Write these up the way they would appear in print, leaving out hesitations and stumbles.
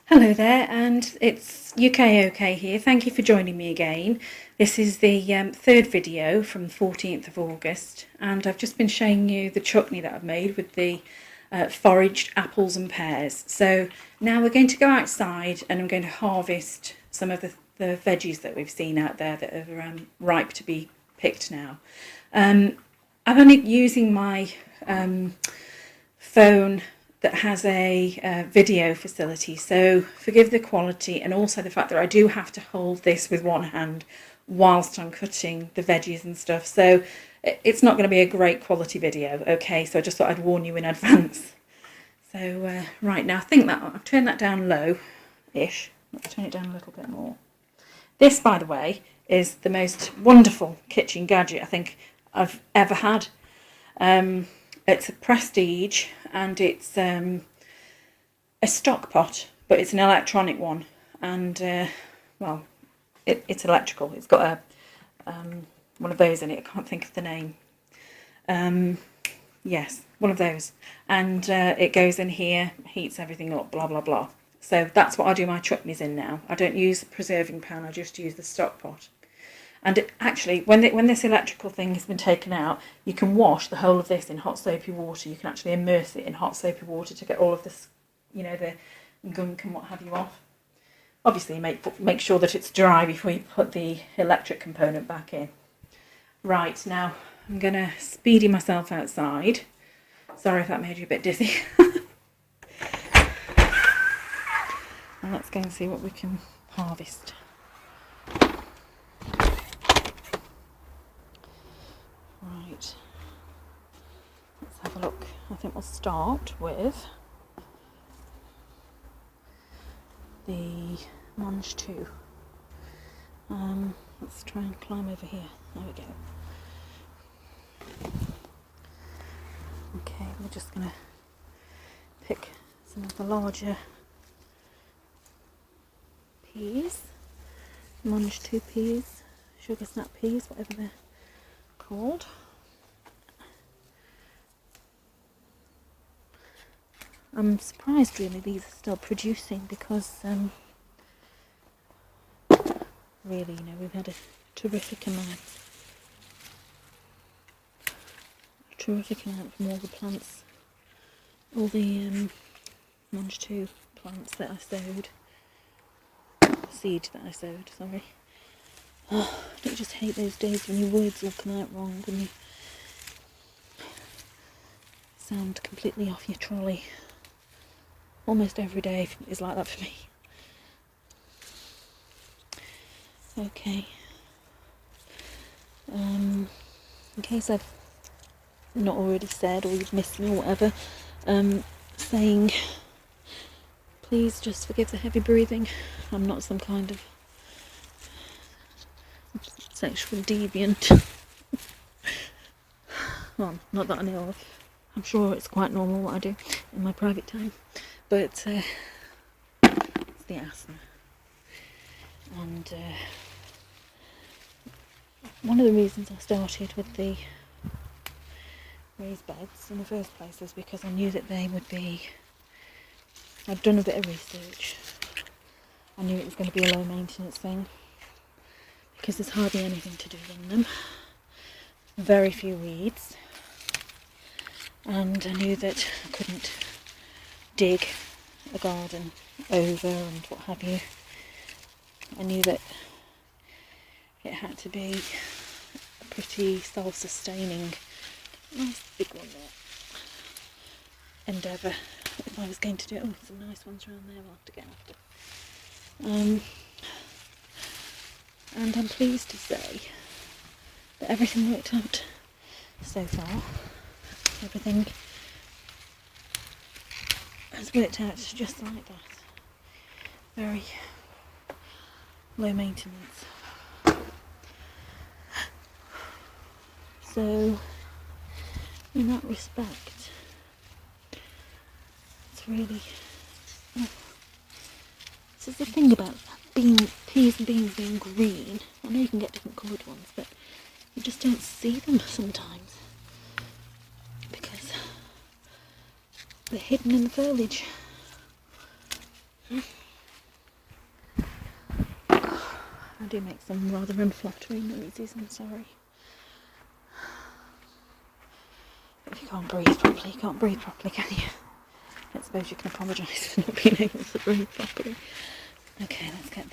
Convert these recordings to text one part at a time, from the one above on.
Hello there, and it's UK here. Thank you for joining me again. This is the third video from the 14th of August, and I've just been showing you the chutney that I've made with the foraged apples and pears. So now we're going to go outside and I'm going to harvest some of the veggies that we've seen out there that are ripe to be picked now. I'm only using my phone that has a video facility, so forgive the quality and also the fact that I do have to hold this with one hand whilst I'm cutting the veggies and stuff, so it's not going to be a great quality video, okay, so I just thought I'd warn you in advance. So right now, I think that I've turned that down low-ish. Let's turn it down a little bit more. This, by the way, is the most wonderful kitchen gadget I think I've ever had. It's a Prestige, and it's a stock pot, but it's an electronic one, and well, it's electrical. It's got a one of those in it. I can't think of the name. Yes, one of those, and it goes in here, heats everything up, blah blah blah. So that's what I do my chutneys in now. I don't use the preserving pan. I just use the stock pot. And actually, when this electrical thing has been taken out, you can wash the whole of this in hot soapy water. You can actually immerse it in hot soapy water to get all of this, you know, the gunk and what have you off. Obviously, make sure that it's dry before you put the electric component back in. Right, now I'm going to speedy myself outside. Sorry if that made you a bit dizzy. And let's go and see what we can harvest. Right, let's have a look. I think we'll start with the mangetout. Let's try and climb over here. There we go. Okay, we're just going to pick some of the larger peas, mangetout peas, sugar snap peas, whatever they're called. I'm surprised really these are still producing because really, you know, we've had a terrific amount from all the plants, all the mangetout plants that I sowed, seed that I sowed, sorry. Oh, don't you just hate those days when your words all come out wrong and you sound completely off your trolley? Almost every day is like that for me. Okay. In case I've not already said or you've missed me or whatever, saying please just forgive the heavy breathing. I'm not some kind of sexual deviant. Well, not that I know of. I'm sure it's quite normal what I do in my private time, but it's the asthma. And one of the reasons I started with the raised beds in the first place was because I knew that they would be, I'd done a bit of research. I knew it was going to be a low maintenance thing because there's hardly anything to do in them. Very few weeds. And I knew that I couldn't dig a garden over and what have you. I knew that it had to be a pretty self-sustaining, nice big one there, endeavour if I was going to do it. Oh, some nice ones around there I'll have to get after. And I'm pleased to say that everything worked out so far. Everything has worked out just like that. Very low maintenance. So, in that respect, it's really... Oh, this is the thing about peas and beans being green. I know you can get different coloured ones, but you just don't see them sometimes. They're hidden in the foliage. I do make some rather unflattering noises, I'm sorry. If you can't breathe properly, you can't breathe properly, can you? I don't suppose you can apologise for not being able to breathe properly. Okay, let's get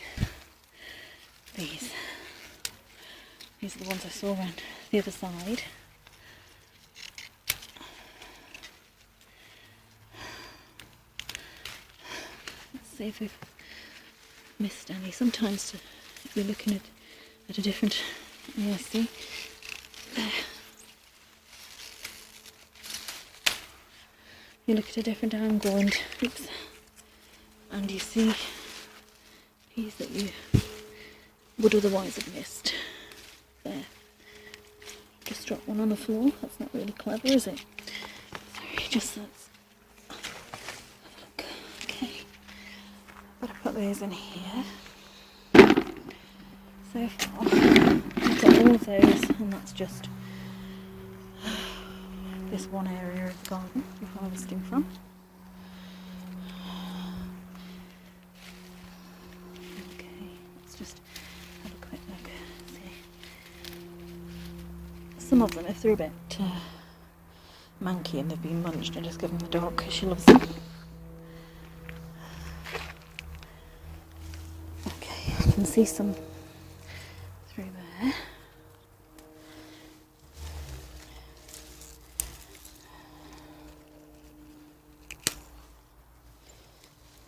these. These are the ones I saw around the other side. Let's see if we've missed any. Sometimes if you're looking at a different... Yeah, see? There. You look at a different angle and oops, and you see peas that you would otherwise have missed. There. Just dropped one on the floor. That's not really clever, is it? Sorry, just let's look. Okay. Better put those in here. So far, I've got all of those, and that's just this one area of the garden we're harvesting from. Okay, let's just have a quick look. See. Some of them, if they're a bit manky and they've been munched, I just give them the dog because she loves them. Okay, I can see some through there.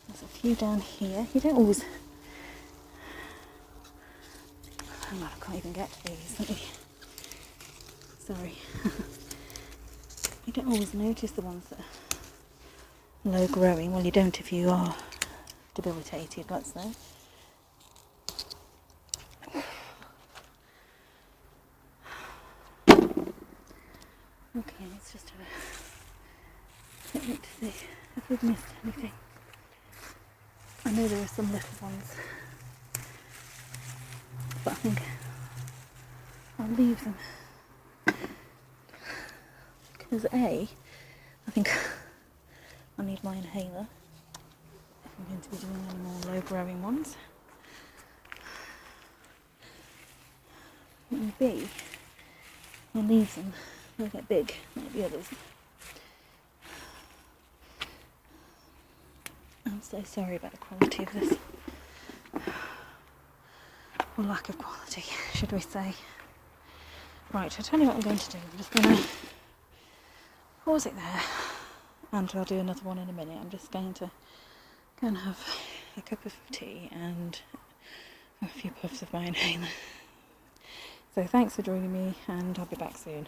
There's a few down here. You don't always... Hang on, I can't even get to these. Let me... Sorry. You don't always notice the ones that are low growing. Well, you don't if you are debilitated, let's say. Okay, let's just have a quick look to see if we've missed anything. I know there are some little ones, but I think I'll leave them because I think I need my inhaler if I'm going to be doing any more low growing ones. And B, I'll leave them, they'll get big like the others. I'm so sorry about the quality of this, or lack of quality, should we say. Right, I'll tell you what I'm going to do. I'm just going to pause it there, and I'll do another one in a minute. I'm just going to go and have a cup of tea and a few puffs of my inhaler. So thanks for joining me, and I'll be back soon.